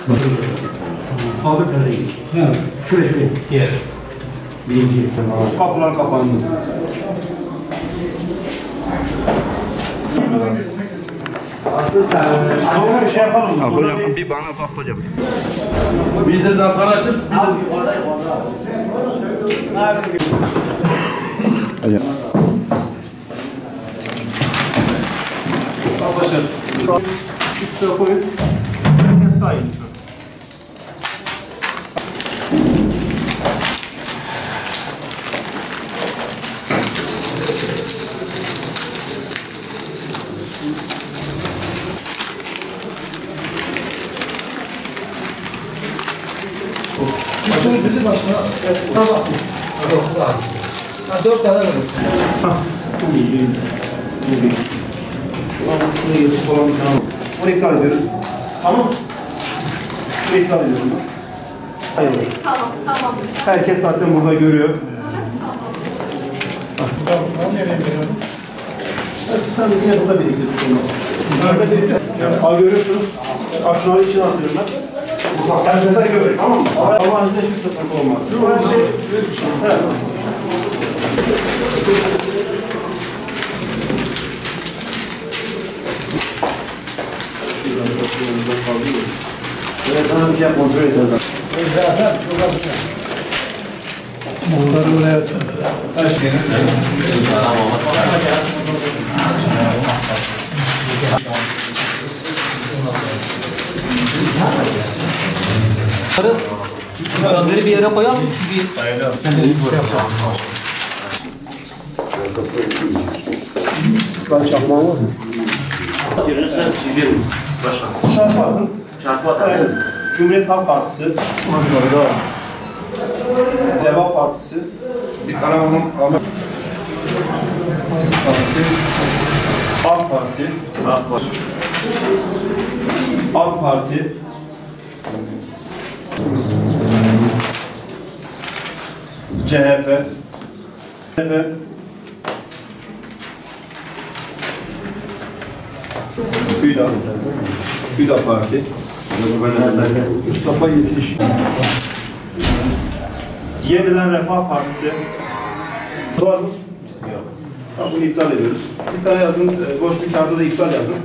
Abi nereye gidiyor? Evet. Şuraya. Diğer. Birinci. Kapılar kapandı. Sonra şey yapalım. Hocam bir bana bak hocam. Biz de zaten açıp Hocam. Arkadaşlar üstüne koyun. Herkes sayın. Tamam. 4 tane verin. Şu arkasında yazık olan bir kanal. Onu iptal ediyoruz. Tamam. Şunu iptal ediyoruz. Hayır. Tamam. Herkes zaten burada görüyor. Sen de yine burada birlikte düşünmez. Burada birlikte. Görüyorsunuz. Şunları içine atıyorum ben. Yani burada görüyor. Tamam mı? Allah'ınızda hiçbir sıkıntı olmaz. Her şey. Evet. Evet, sana bir şey kontrol edeceğiz. Zaten çok az. Onları oraya Gazları bir yere koyalım. Ben çakmağım var mı? Sen çiziyoruz. Başkan. Çarpı atın. Çarpı atar. Evet. Cumhuriyet Halk Partisi. Deva Partisi. Bir tane onun AK Parti. Bak bak. AK Parti. CHP. Hüda Parti. Mustafa Yetiş. Yeniden Refah Partisi. Var mı? Yok. Tamam, bunu iptal ediyoruz. Bir tane yazın, boş bir kağıda da iptal yazın.